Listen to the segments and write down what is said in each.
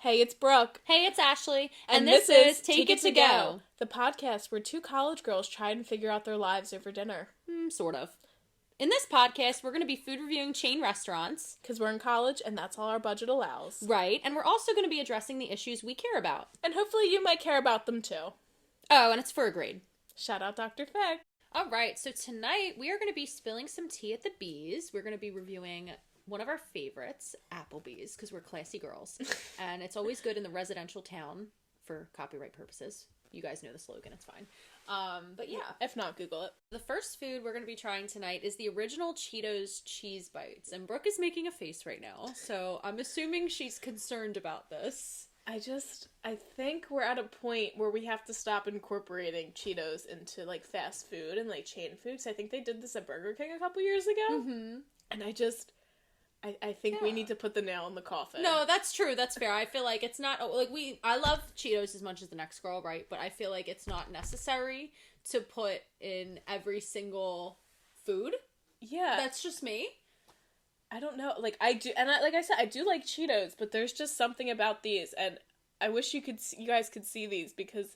Hey, it's Brooke. Hey, it's Ashley. And this is Take It To Go, the podcast where two college girls try and figure out their lives over dinner. Sort of. In this podcast, we're going to be food reviewing chain restaurants. Because we're in college and that's all our budget allows. Right, and we're also going to be addressing the issues we care about. And hopefully you might care about them too. Oh, and it's for a grade. Shout out Dr. Fig. Alright, so tonight we are going to be spilling some tea at the Bees. We're going to be reviewing one of our favorites, Applebees, because we're classy girls. And it's always good in the residential town for copyright purposes. You guys know the slogan, it's fine. But yeah. If not, Google it. The first food we're going to be trying tonight is the original Cheetos cheese bites. And Brooke is making a face right now, so I'm assuming she's concerned about this. I think we're at a point where we have to stop incorporating Cheetos into, like, fast food and, like, chain food. Because I think they did this at Burger King a couple years ago. Mm-hmm. And I think we need to put the nail in the coffin. No, that's true. That's fair. I feel like it's not, like, I love Cheetos as much as the next girl, right? But I feel like it's not necessary to put in every single food. Yeah. That's just me. I don't know. Like, I do, and like I said, I do like Cheetos, but there's just something about these, and I wish you guys could see these, because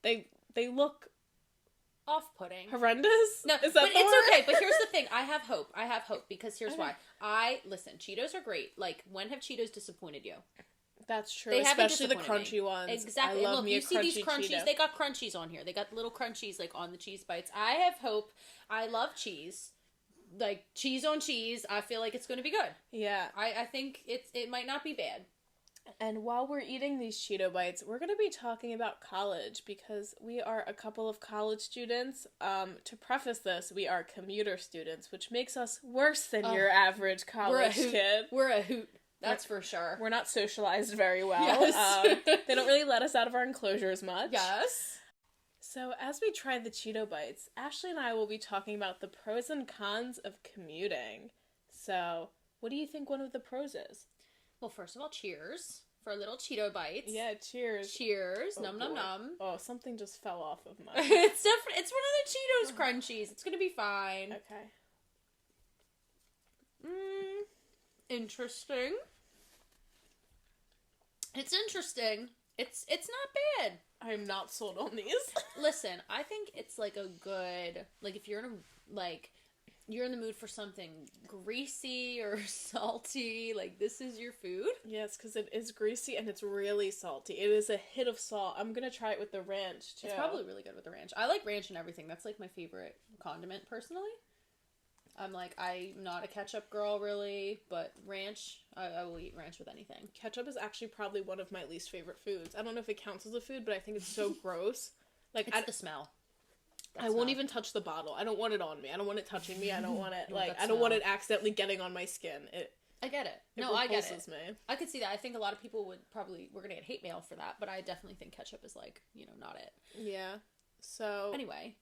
they look off-putting. horrendous? No, Is that but the it's word? okay. But here's the thing. I have hope, because here's why. Listen, Cheetos are great. Like, when have Cheetos disappointed you? That's true, They haven't especially the disappointed me. crunchy ones. Exactly. I love Look, me you a see these crunchies. Cheeto. They got crunchies on here. They got little crunchies, like, on the cheese bites. I have hope. I love cheese. Like, cheese on cheese. I feel like it's going to be good. Yeah. I think it might not be bad. And while we're eating these Cheeto bites, we're going to be talking about college, because we are a couple of college students. To preface this, we are commuter students, which makes us worse than your average college kid. We're a hoot. That's for sure. We're not socialized very well. Yes. They don't really let us out of our enclosures much. Yes. So as we try the Cheeto bites, Ashley and I will be talking about the pros and cons of commuting. So, what do you think one of the pros is? Well, first of all, cheers for a little Cheeto bites. Yeah, cheers. Cheers. Oh, Num num num. Oh, something just fell off of mine. It's different. It's one of the Cheetos crunchies. It's gonna be fine. Okay. Interesting. It's interesting. It's not bad. I'm not sold on these. Listen, I think it's like a good, like, if you're in you're in the mood for something greasy or salty, like, this is your food. Yes, because it is greasy and it's really salty. It is a hit of salt. I'm gonna try it with the ranch, too. It's probably really good with the ranch. I like ranch and everything. That's, like, my favorite condiment, personally. I'm not a ketchup girl, really, but ranch, I will eat ranch with anything. Ketchup is actually probably one of my least favorite foods. I don't know if it counts as a food, but I think it's so gross. Like, it's the smell. I won't even touch the bottle. I don't want it on me. I don't want it touching me. I don't want it, like, I don't want it accidentally getting on my skin. I get it. No, I get it. Me. I could see that. I think a lot of people we're gonna get hate mail for that, but I definitely think ketchup is, like, not it. Yeah. So. Anyway.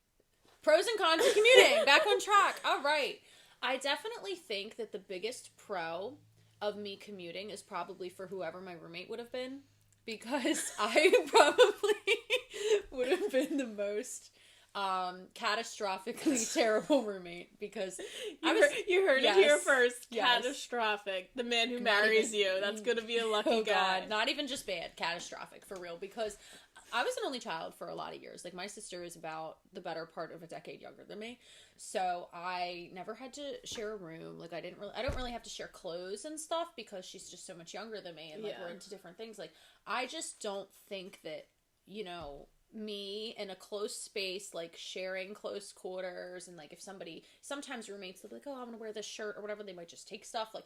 Pros and cons of commuting. Back on track. All right. I definitely think that the biggest pro of me commuting is probably for whoever my roommate would have been, because I probably would have been the most catastrophically terrible roommate, because you heard it here first. Yes. Catastrophic. The man who marries you. That's gonna be a lucky guy. God. Not even just bad. Catastrophic, for real, because I was an only child for a lot of years. Like, my sister is about the better part of a decade younger than me. So I never had to share a room. Like, I don't really have to share clothes and stuff, because she's just so much younger than me, and, like, we're into different things. Like, I just don't think that, me in a close space, like, sharing close quarters, and, like, if sometimes roommates will be like, oh, I'm gonna wear this shirt or whatever, they might just take stuff, like,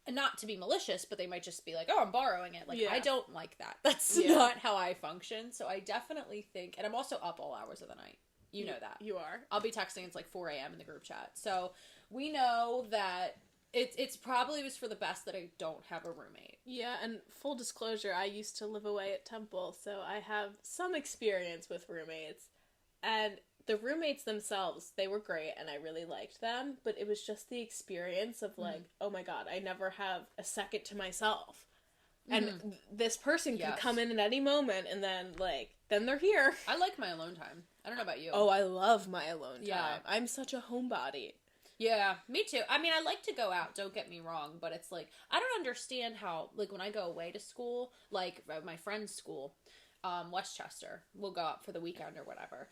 not to be malicious, but they might just be like, oh, I'm borrowing it. Like, I don't like that. That's not how I function. So I definitely think, and I'm also up all hours of the night. You know that. You are. I'll be texting, it's like 4 a.m. in the group chat. So we know that it's probably was for the best that I don't have a roommate. Yeah, and full disclosure, I used to live away at Temple, so I have some experience with roommates. And the roommates themselves, they were great, and I really liked them, but it was just the experience of, like, oh my god, I never have a second to myself. And this person can come in at any moment, and then they're here. I like my alone time. I don't know about you. Oh, I love my alone time. I'm such a homebody. Yeah, me too. I mean, I like to go out, don't get me wrong, but it's like, I don't understand how, like, when I go away to school, like, at my friend's school, Westchester, we'll go out for the weekend or whatever,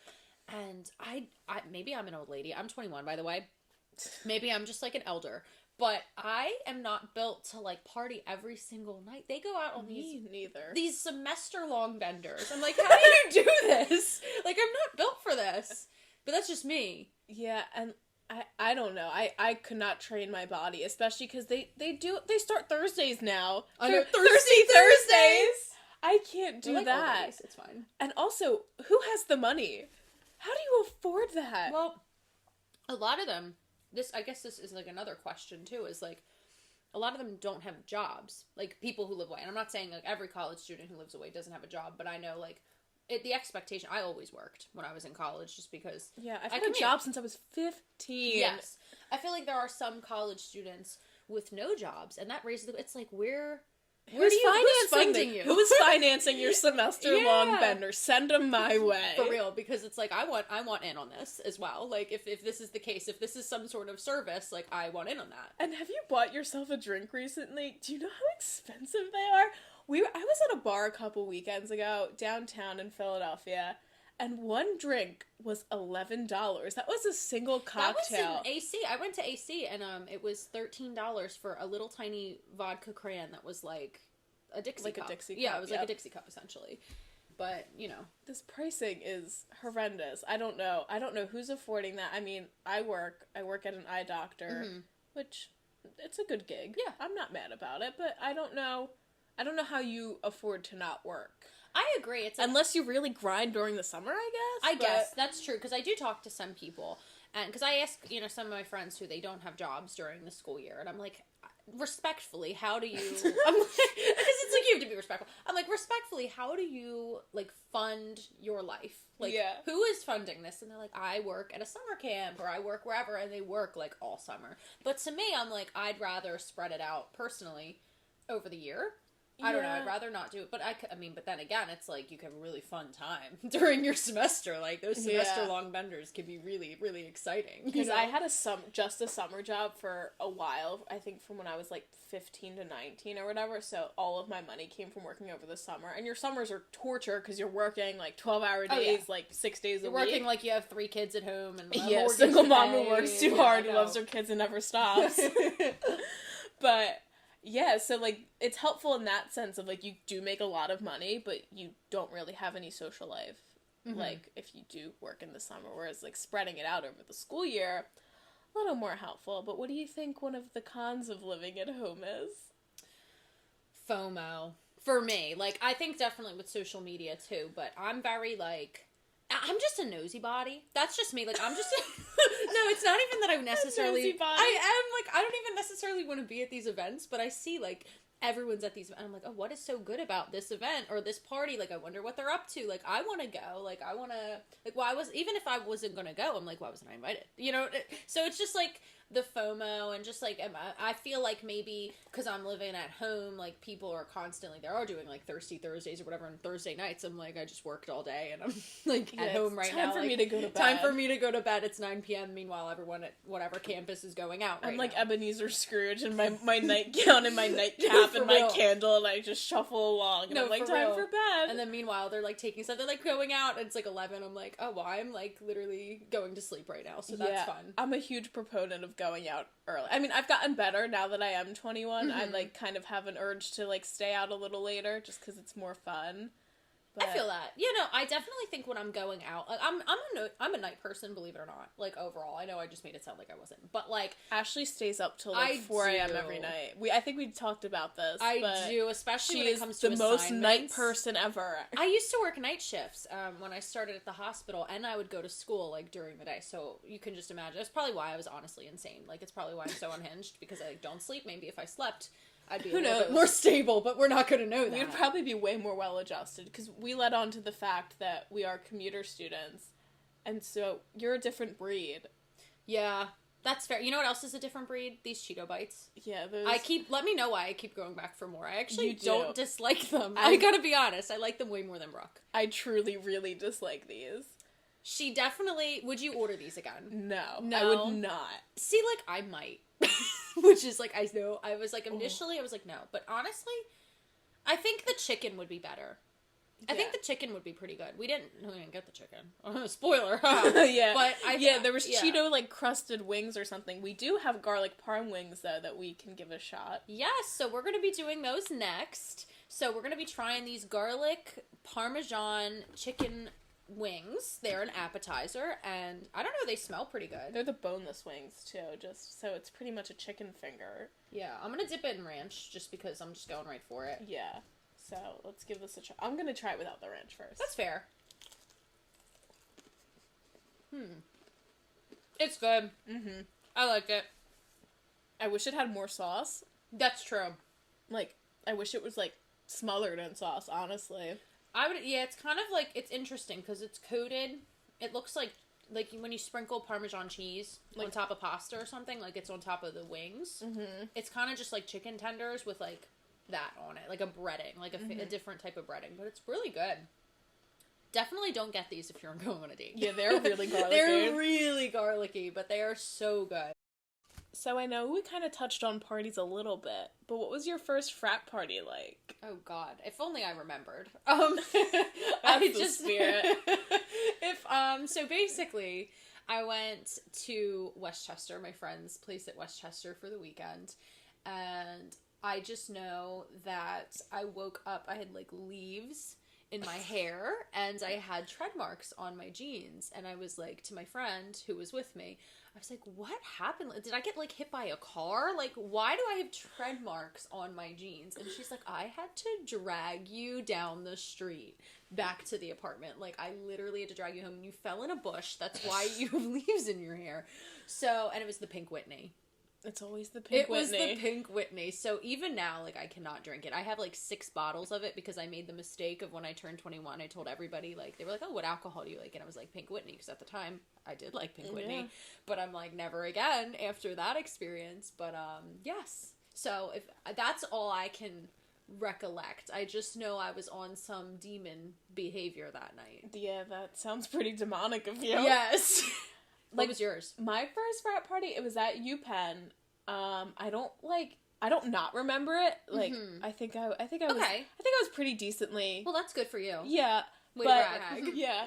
and I maybe I'm an old lady. I'm 21, by the way. Maybe I'm just, like, an elder. But I am not built to, like, party every single night. They go out on these semester-long benders. I'm like, how do you do this? Like, I'm not built for this. But that's just me. Yeah, and I don't know. I could not train my body, especially because they start Thursdays now. I know, Thirsty Thursdays! I can't do like that. Ladies, it's fine. And also, who has the money? How do you afford that? Well, a lot of them... I guess this is, like, another question, too, is, like, a lot of them don't have jobs. Like, people who live away. And I'm not saying, like, every college student who lives away doesn't have a job, but I know, like, the expectation... I always worked when I was in college, just because... Yeah, I've had a job since I was 15. Yes. I feel like there are some college students with no jobs, and that raises... It's like, who's funding you? Who is financing your semester-long bender? Send them my way. For real, because it's like, I want in on this as well. Like, if this is the case, if this is some sort of service, like, I want in on that. And have you bought yourself a drink recently? Do you know how expensive they are? I was at a bar a couple weekends ago, downtown in Philadelphia, and one drink was $11. That was a single cocktail. That was in AC. I went to AC, and it was $13 for a little tiny vodka cran that was like a Dixie cup. Like a Dixie cup. Yeah, it was like a Dixie cup, essentially. But, you know. This pricing is horrendous. I don't know who's affording that. I mean, I work at an eye doctor, which, it's a good gig. Yeah. I'm not mad about it, but I don't know how you afford to not work. I agree. It's like, unless you really grind during the summer, I guess that's true, because I do talk to some people, and because I ask, some of my friends who they don't have jobs during the school year, and I'm like, respectfully, how do you? I'm like, because it's like you have to be respectful. I'm like, respectfully, how do you like fund your life? Like, who is funding this? And they're like, I work at a summer camp, or I work wherever, and they work like all summer. But to me, I'm like, I'd rather spread it out personally over the year. I don't know, I'd rather not do it, but but then again, it's like, you can have a really fun time during your semester, like, those semester-long benders can be really, really exciting. Because I had a summer job for a while, I think from when I was, like, 15 to 19 or whatever, so all of my money came from working over the summer, and your summers are torture, because you're working, like, 12-hour days, like, 6 days a week. You're working like you have 3 kids at home, and a single mom who works too hard, who loves her kids and never stops. But... yeah, so, like, it's helpful in that sense of, like, you do make a lot of money, but you don't really have any social life, like, if you do work in the summer, whereas, like, spreading it out over the school year, a little more helpful. But what do you think one of the cons of living at home is? FOMO. For me. Like, I think definitely with social media, too, but I'm very, like... I'm just a nosy body. That's just me. Like, I'm just... No, it's not even that I necessarily... nosy body. I am, like, I don't even necessarily want to be at these events, but I see, like, everyone's at these... And I'm like, oh, what is so good about this event or this party? Like, I wonder what they're up to. Like, I want to go. Like, I want to... Like, why was... Even if I wasn't going to go, I'm like, why wasn't I invited? You know? So it's just, like... the FOMO and just like I feel like maybe because I'm living at home, like people are constantly doing like Thirsty Thursdays or whatever on Thursday nights. I'm like, I just worked all day and I'm like at home right now. Time for me to go to bed. Time for me to go to bed. It's 9 p.m. Meanwhile, everyone at whatever campus is going out. I'm like now. Ebenezer Scrooge in my nightgown and my nightcap and my candle, and I just shuffle along. And I'm like, time for bed. And then meanwhile, they're like taking stuff. They're like going out, and it's like 11. I'm like, oh, well, I'm like literally going to sleep right now, so that's fun. I'm a huge proponent of going out early. I mean, I've gotten better now that I am 21. I like kind of have an urge to like stay out a little later just because it's more fun. But... I feel that. Yeah, no, I definitely think when I'm going out, like, I'm a night person, believe it or not. Like, overall. I know I just made it sound like I wasn't. But, like... Ashley stays up till, like, 4 a.m. every night. I think we talked about this. I do, especially when it comes to the most night person ever. I used to work night shifts when I started at the hospital, and I would go to school, like, during the day. So, you can just imagine. That's probably why I was honestly insane. Like, it's probably why I'm so unhinged, because I, like, don't sleep. Maybe if I slept... I'd be a little bit more stable, but we're not going to know that. We'd probably be way more well-adjusted, because we led on to the fact that we are commuter students, and so you're a different breed. Yeah, that's fair. You know what else is a different breed? These Cheeto Bites. Yeah, those... let me know why I keep going back for more. I actually don't dislike them. I gotta be honest, I like them way more than Brooke. I truly, really dislike these. She definitely... Would you order these again? No. No. I would not. See, like, I might. Which is, like, I know. I was, like, initially, I was like, no. But honestly, I think the chicken would be better. I think the chicken would be pretty good. We didn't get the chicken. Spoiler. Yeah. But there was Cheeto, like, crusted wings or something. We do have garlic parm wings, though, that we can give a shot. Yes, so we're going to be doing those next. So we're going to be trying these garlic parmesan chicken wings. They're an appetizer, and I don't know, they smell pretty good. They're the boneless wings, too, just so it's pretty much a chicken finger. Yeah, I'm going to dip it in ranch, just because I'm just going right for it. Yeah, so let's give this a try. I'm going to try it without the ranch first. That's fair. It's good. Mm-hmm. I like it. I wish it had more sauce. That's true. Like, I wish it was, like, smothered in sauce, honestly. It's kind of like, it's interesting because it's coated. It looks like when you sprinkle Parmesan cheese on top of pasta or something, like it's on top of the wings. Mm-hmm. It's kind of just like chicken tenders with like that on it, like a breading, like a different type of breading, but it's really good. Definitely don't get these if you're going on a date. Yeah, they're really garlicky. They're really garlicky, but they are so good. So I know we kind of touched on parties a little bit, but what was your first frat party like? Oh God, if only I remembered. That's the spirit. So basically, I went to Westchester, my friend's place at Westchester for the weekend, and I just know that I woke up, I had like leaves in my hair, and I had tread marks on my jeans, and I was like, to my friend who was with me, I was like, what happened? Did I get, like, hit by a car? Like, why do I have tread marks on my jeans? And she's like, I had to drag you down the street back to the apartment. Like, I literally had to drag you home. You fell in a bush. That's why you have leaves in your hair. So, and it was the Pink Whitney. It's always the Pink Whitney. It was the Pink Whitney. So even now, like, I cannot drink it. I have, like, 6 bottles of it because I made the mistake of when I turned 21, I told everybody, like, they were like, oh, what alcohol do you like? And I was like, Pink Whitney, because at the time, I did like Pink Whitney. Yeah. But I'm like, never again after that experience. But, yes. So if that's all I can recollect. I just know I was on some demon behavior that night. Yeah, that sounds pretty demonic of you. Yes. What Like, was yours? My first frat party, it was at UPenn. I don't not remember it. Like, I think I was pretty decently. Well, that's good for you. Yeah. Way to brag. Yeah.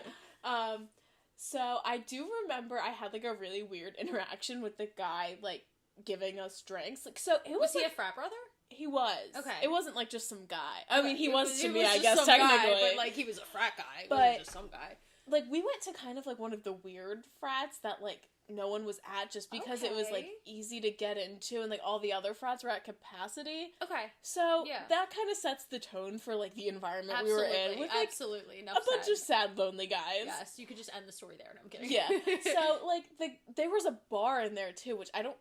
So I do remember I had like a really weird interaction with the guy, like, giving us drinks. Like, so it was he like, a frat brother? He was. Okay. It wasn't like just some guy. I mean, he was to me, just I guess, some technically. Guy, but like, he was a frat guy. He But, wasn't just some guy. Like, we went to kind of like one of the weird frats that like no one was at just because it was like easy to get into, and like all the other frats were at capacity. Okay. So that kind of sets the tone for like the environment we were in. With, like, Enough a bunch of sad, lonely guys. Yes, you could just end the story there. No, I'm kidding. Yeah. So like there was a bar in there too, which I don't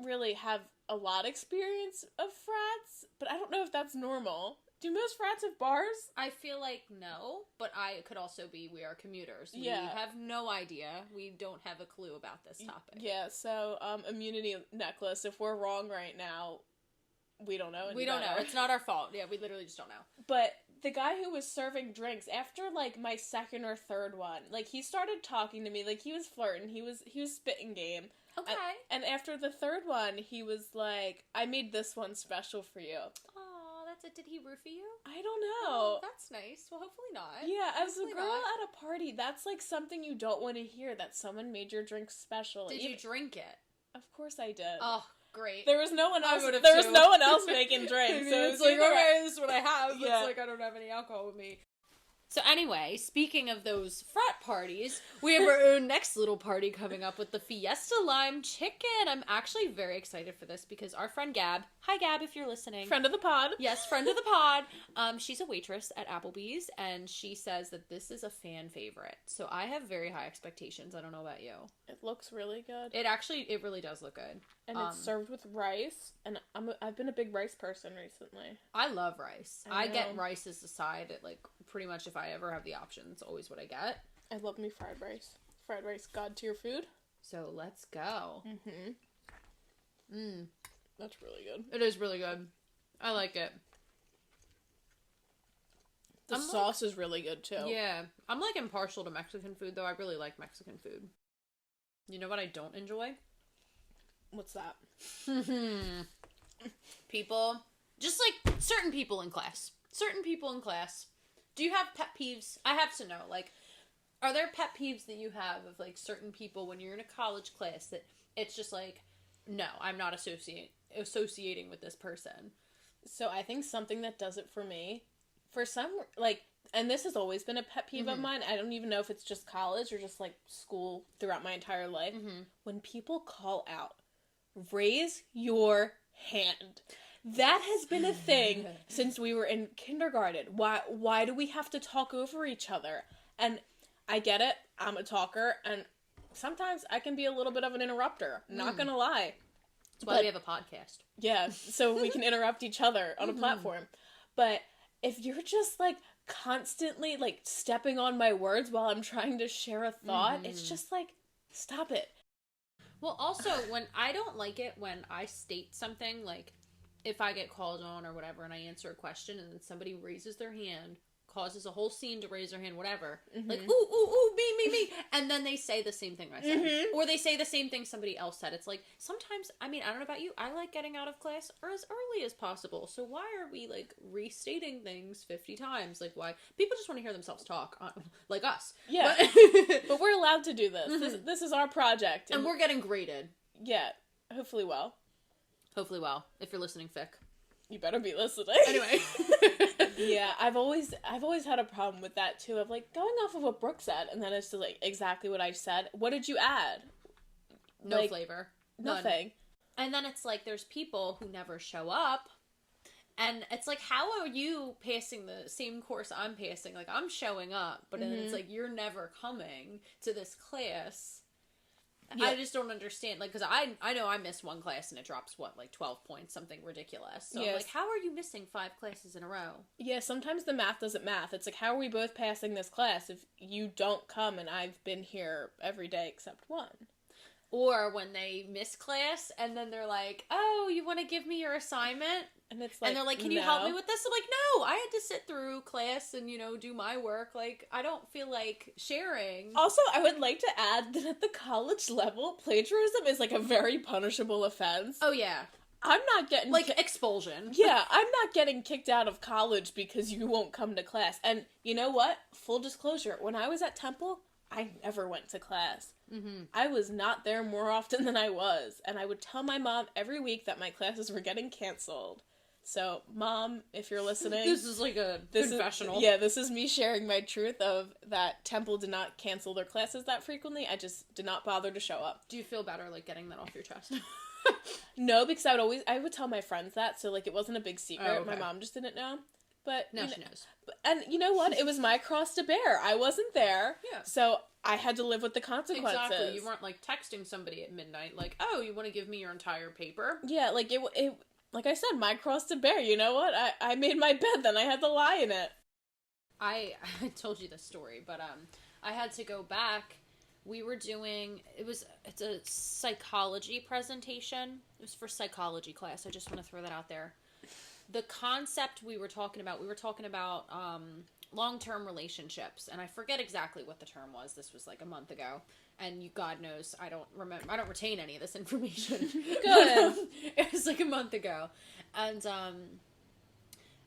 really have a lot experience of frats, but I don't know if that's normal. Do most frats have bars? I feel like no, but I could also be we are commuters. Yeah. We have no idea. We don't have a clue about this topic. Yeah, so immunity necklace. If we're wrong right now, we don't know. We don't know. It's not our fault. Yeah, we literally just don't know. But the guy who was serving drinks, after like my second or third one, like he started talking to me, like he was flirting, he was spitting game. Okay. And after the third one, he was like, I made this one special for you. Oh, that's it. Did he roofie you? I don't know. Oh, that's nice. Well, hopefully not. Yeah, as a girl not. at a party, that's like something you don't want to hear, that someone made your drink special. Did you drink it? Of course I did. Oh, great. There was no one else. There was no one else making drinks. So it's like, okay, this is what I have. Yeah. It's like I don't have any alcohol with me. So anyway, speaking of those frat parties, we have our own next little party coming up with the Fiesta Lime Chicken. I'm actually very excited for this because our friend Gab, hi Gab if you're listening. Friend of the pod. Yes, friend of the pod. She's a waitress at Applebees, and she says that this is a fan favorite. So I have very high expectations. I don't know about you. It looks really good. It really does look good. And it's served with rice, and I've been a big rice person recently. I love rice. I get rice as a side at, like, pretty much if I ever have the option. It's always what I get. I love me fried rice. Fried rice, god tier food. So let's go. That's really good. It is really good. I like it. The sauce is really good, too. Yeah. I'm, like, impartial to Mexican food, though. I really like Mexican food. You know what I don't enjoy? What's that? People. Just, like, certain people in class. Certain people in class. Do you have pet peeves? I have to know. Like, are there pet peeves that you have of, like, certain people when you're in a college class that it's just like, no, I'm not associating with this person? So I think something that does it for me, for some, like, and this has always been a pet peeve of mine. I don't even know if it's just college or just, like, school throughout my entire life. When people call out, raise your hand. That has been a thing since we were in kindergarten. Why do we have to talk over each other? And I get it. I'm a talker, and sometimes I can be a little bit of an interrupter. Not gonna lie. That's why we have a podcast. Yeah, so we can interrupt each other on a platform. But if you're just, like, constantly, like, stepping on my words while I'm trying to share a thought, it's just like, stop it. Well, also, when I don't like it when I state something, like, if I get called on or whatever and I answer a question and then somebody raises their hand, causes a whole scene to raise their hand, whatever, like, ooh, me, and then they say the same thing I said. Or they say the same thing somebody else said. It's like, sometimes, I mean, I don't know about you, I like getting out of class or as early as possible, so why are we, like, restating things 50 times? Like, why? People just want to hear themselves talk, like us. Yeah, but we're allowed to do this. This is our project. And we're getting graded. Yeah, hopefully well. Hopefully well, if you're listening, Fick. You better be listening. Anyway. Yeah, I've always had a problem with that too, of, like, going off of what Brooke said, and then it's just, like, exactly what I said. What did you add? No, like, flavor. Nothing. And then it's like, there's people who never show up, and it's like, how are you passing the same course I'm passing? Like, I'm showing up, but then it's like, you're never coming to this class. Yeah. I just don't understand, like, because I know I missed one class and it drops, what, like 12 points, something ridiculous. So yes. I'm like, how are you missing 5 classes in a row? Yeah, sometimes the math doesn't math. It's like, how are we both passing this class if you don't come and I've been here every day except one? Or when they miss class and then they're like, oh, you want to give me your assignment? And it's like, and they're like, can you help me with this? I'm like, no, I had to sit through class and, do my work. Like, I don't feel like sharing. Also, I would like to add that at the college level, plagiarism is, like, a very punishable offense. Oh, yeah. I'm not getting... Like, expulsion. Yeah, I'm not getting kicked out of college because you won't come to class. And you know what? Full disclosure, when I was at Temple, I never went to class. I was not there more often than I was. And I would tell my mom every week that my classes were getting canceled. So, Mom, if you're listening... This is like a confessional. This is me sharing my truth of that Temple did not cancel their classes that frequently. I just did not bother to show up. Do you feel better, like, getting that off your chest? No, because I would tell my friends that, so, like, it wasn't a big secret. Oh, okay. My mom just didn't know. But now she knows. And you know what? It was my cross to bear. I wasn't there. Yeah. So I had to live with the consequences. Exactly. You weren't, like, texting somebody at midnight, like, oh, you want to give me your entire paper? Yeah, like, it like I said, my cross to bear. You know what? I made my bed, then I had to lie in it. I told you this story, but I had to go back. We were doing, it's a psychology presentation. It was for psychology class. I just want to throw that out there. The concept we were talking about long-term relationships, and I forget exactly what the term was. This was like a month ago, and God knows I don't retain any of this information. Good. It was like a month ago, and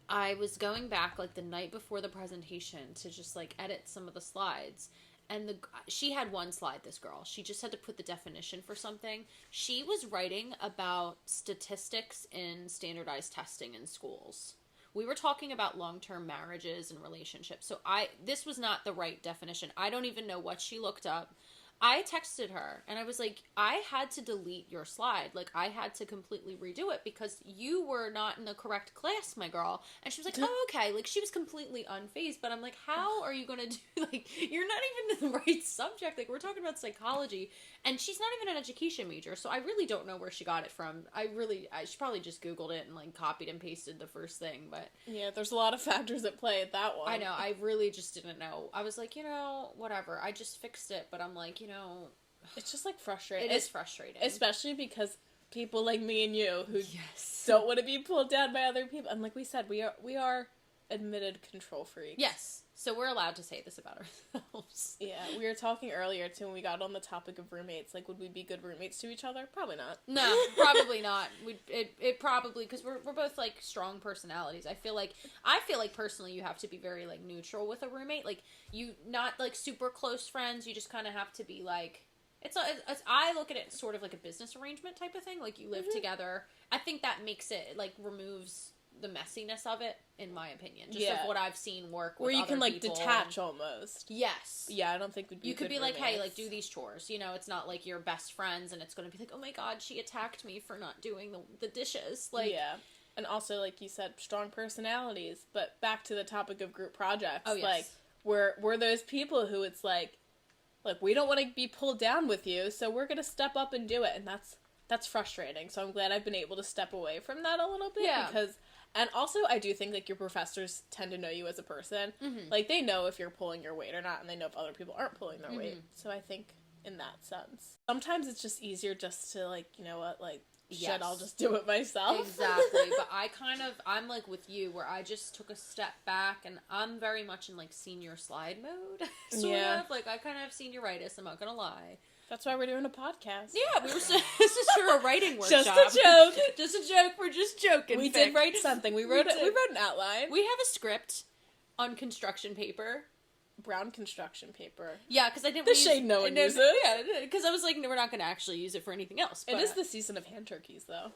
I was going back like the night before the presentation to just like edit some of the slides. And she had one slide, this girl. She just had to put the definition for something. She was writing about statistics in standardized testing in schools. We were talking about long-term marriages and relationships. So this was not the right definition. I don't even know what she looked up. I texted her and I was like, I had to delete your slide. Like, I had to completely redo it because you were not in the correct class, my girl. And she was like, oh, okay. Like, she was completely unfazed, but I'm like, how are you going to do, like, you're not even in the right subject. Like, we're talking about psychology and she's not even an education major. So I really don't know where she got it from. She probably just Googled it and like copied and pasted the first thing, but yeah, there's a lot of factors at play at that one. I know. I really just didn't know. I was like, whatever. I just fixed it, but I'm like, it's just like frustrating. It is frustrating. Especially because people like me and you who don't want to be pulled down by other people. And like we said, we are admitted control freaks. Yes. So we're allowed to say this about ourselves. Yeah, we were talking earlier, too, when we got on the topic of roommates. Like, would we be good roommates to each other? Probably not. No, probably not. It probably, because we're both, like, strong personalities. I feel like personally you have to be very, like, neutral with a roommate. Like, you, not, like, super close friends. You just kind of have to be, like, I look at it sort of like a business arrangement type of thing. Like, you live together. I think that makes it, like, removes the messiness of it, in my opinion. Just of what I've seen work with where you other can, like, people. detach almost. Yes. Yeah, I don't think we'd be You could good be like, roommates. hey, like, do these chores. You know, it's not like you're best friends and it's going to be like, oh my god, she attacked me for not doing the dishes. Like, yeah. And also, like you said, strong personalities. But back to the topic of group projects. Oh, yes. Like, we're those people who it's like, we don't want to be pulled down with you, so we're going to step up and do it. And that's frustrating. So I'm glad I've been able to step away from that a little bit. Yeah. Because, and also I do think, like, your professors tend to know you as a person. Mm-hmm. Like, they know if you're pulling your weight or not, and they know if other people aren't pulling their weight. So I think in that sense. Sometimes it's just easier just to, like, you know what, like, shit, I'll just do it myself. Exactly. But I'm like with you, where I just took a step back, and I'm very much in, like, senior slide mode. Sort of. Like, I kind of have senioritis, I'm not gonna lie. That's why we're doing a podcast. Yeah, this is for a writing workshop. Just a joke. Just a joke. We're just joking. We did write something. We wrote an outline. We have a script on construction paper. Brown construction paper. Yeah, because I didn't. The shade no one uses. Yeah, because I was like, no, we're not going to actually use it for anything else. But... It is the season of hand turkeys, though.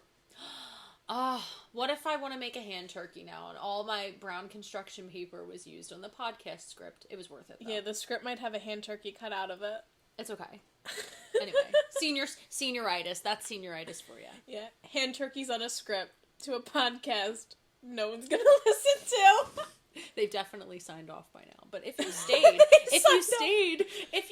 What if I want to make a hand turkey now, and all my brown construction paper was used on the podcast script? It was worth it, though. Yeah, the script might have a hand turkey cut out of it. It's okay. Anyway, senioritis. That's senioritis for you. Yeah, hand turkeys on a script to a podcast no one's gonna listen to. They've definitely signed off by now. But if you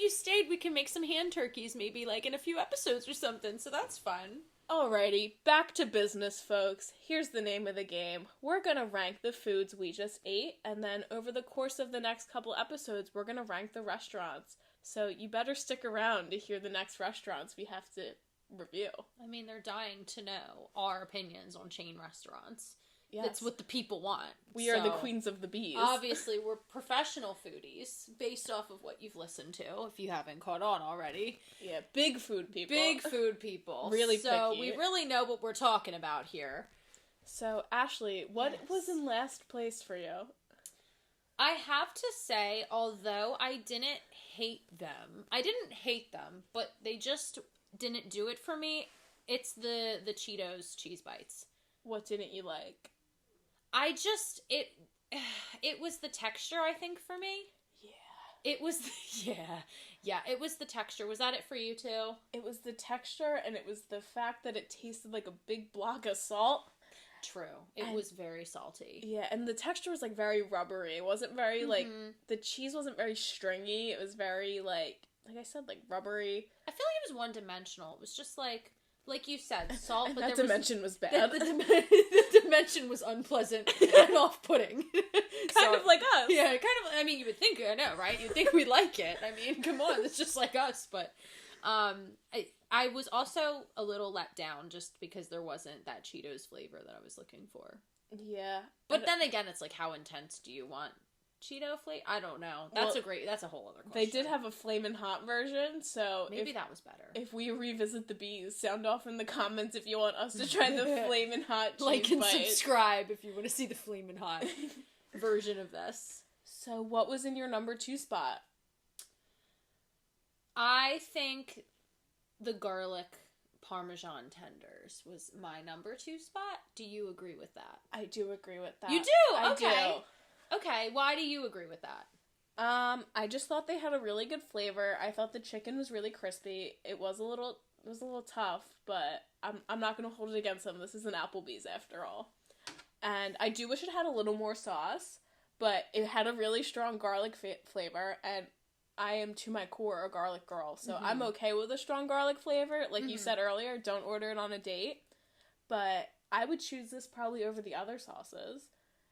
stayed, we can make some hand turkeys, maybe like in a few episodes or something. So that's fun. Alrighty, back to business, folks. Here's the name of the game. We're gonna rank the foods we just ate, and then over the course of the next couple episodes, we're gonna rank the restaurants. So you better stick around to hear the next restaurants we have to review. I mean, they're dying to know our opinions on chain restaurants. Yes. That's what the people want. We are the queens of the bees. Obviously, we're professional foodies based off of what you've listened to, if you haven't caught on already. Yeah, big food people. Big food people. Really so picky. We really know what we're talking about here. So, Ashley, what was in last place for you? I have to say, although I didn't hate them, but they just didn't do it for me, it's the Cheetos cheese bites. What didn't you like? It was the texture, I think, for me. Yeah. It was, it was the texture. Was that it for you, too? It was the texture, and it was the fact that it tasted like a big block of salt. True. It was very salty. Yeah, and the texture was, like, very rubbery. It wasn't very, like, the cheese wasn't very stringy. It was very, like I said, like, rubbery. I feel like it was one-dimensional. It was just, like you said, salt, and but that dimension was bad. The dimension was unpleasant and off-putting. Kind of like us. Yeah, kind of, I mean, you would think, I know, right? You'd think we'd like it. I mean, come on, it's just like us, but, I was also a little let down just because there wasn't that Cheetos flavor that I was looking for. Yeah. But then again, it's like, how intense do you want Cheeto flavor? I don't know. That's a whole other question. They did have a flamin' hot version, so maybe that was better. If we revisit the bees, sound off in the comments if you want us to try the flamin' hot cheese like and bite. Subscribe if you want to see the flamin' hot version of this. So what was in your number 2 spot? I think the garlic Parmesan tenders was my number 2 spot. Do you agree with that? I do agree with that. You do? I Okay. do. Okay, why do you agree with that? I just thought they had a really good flavor. I thought the chicken was really crispy. It was a little tough, but I'm not going to hold it against them. This is an Applebee's after all. And I do wish it had a little more sauce, but it had a really strong garlic flavor, and I am to my core a garlic girl, so I'm okay with a strong garlic flavor. Like you said earlier, don't order it on a date, but I would choose this probably over the other sauces.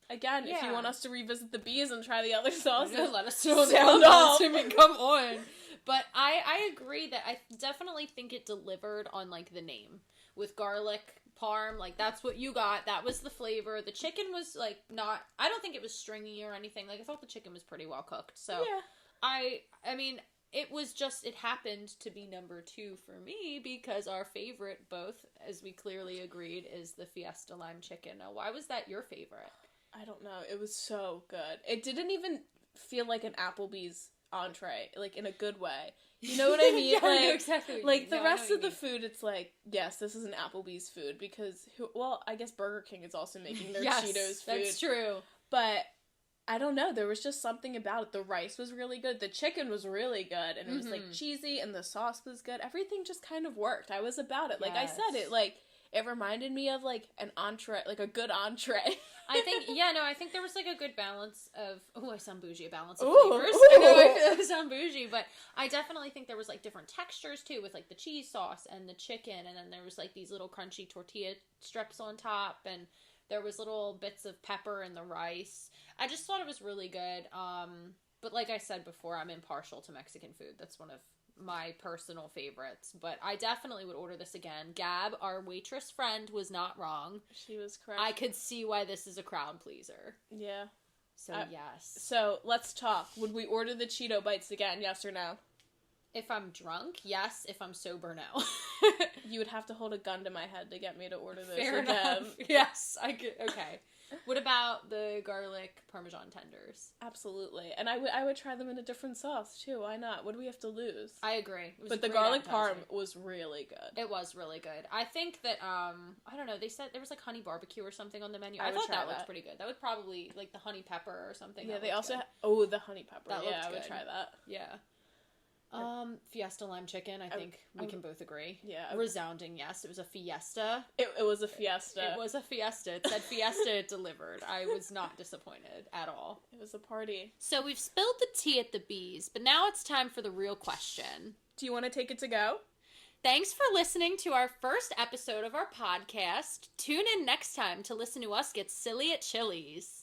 Again, if you want us to revisit the bees and try the other sauces, let us know. Sound off. Come on. But I agree that I definitely think it delivered on, like, the name. With garlic parm. Like, that's what you got. That was the flavor. The chicken was, like, not... I don't think it was stringy or anything. Like, I thought the chicken was pretty well cooked. So, Yeah. I mean, it was just... It happened to be number 2 for me because our favorite, both, as we clearly agreed, is the Fiesta Lime Chicken. Now, why was that your favorite? I don't know. It was so good. It didn't even feel like an Applebee's entree, like, in a good way. You know what I mean? Yeah, like, I know exactly what you like mean. the No, rest I know of what the you mean. food, it's like, yes, this is an Applebee's food because, I guess Burger King is also making their Yes, Cheetos food. that's true. But I don't know. There was just something about it. The rice was really good. The chicken was really good, and it was like cheesy, and the sauce was good. Everything just kind of worked. I was about it. Like I said, it reminded me of like an entree, like a good entree. I think there was like a good balance of, I sound bougie, a balance of Ooh, flavors. ooh. I know, I feel like I sound bougie, but I definitely think there was like different textures too, with like the cheese sauce and the chicken, and then there was like these little crunchy tortilla strips on top, and there was little bits of pepper in the rice. I just thought it was really good. But like I said before, I'm impartial to Mexican food. That's one of my personal favorites, but I definitely would order this again. Gab, our waitress friend, was not wrong. She was correct. I could see why this is a crowd pleaser. Yeah. So, yes. So, let's talk. Would we order the Cheeto Bites again, yes or no? If I'm drunk, yes. If I'm sober, no. You would have to hold a gun to my head to get me to order this Fair again. enough. Yes, I could. Okay. What about the garlic Parmesan tenders? Absolutely. And I would try them in a different sauce, too. Why not? What do we have to lose? I agree. But the garlic parm was really good. It was really good. I think that, I don't know, they said there was like honey barbecue or something on the menu. I thought that looked pretty good. That would probably, like the honey pepper or something. Yeah, they also the honey pepper. That yeah, I would good. try that. Yeah. Fiesta lime chicken, I think we can both agree. Yeah. Resounding yes. It was a fiesta. It was a fiesta. It was a fiesta. It said fiesta, it delivered. I was not disappointed at all. It was a party. So we've spilled the tea at the bees, but now it's time for the real question. Do you want to take it to go? Thanks for listening to our first episode of our podcast. Tune in next time to listen to us get silly at Chili's.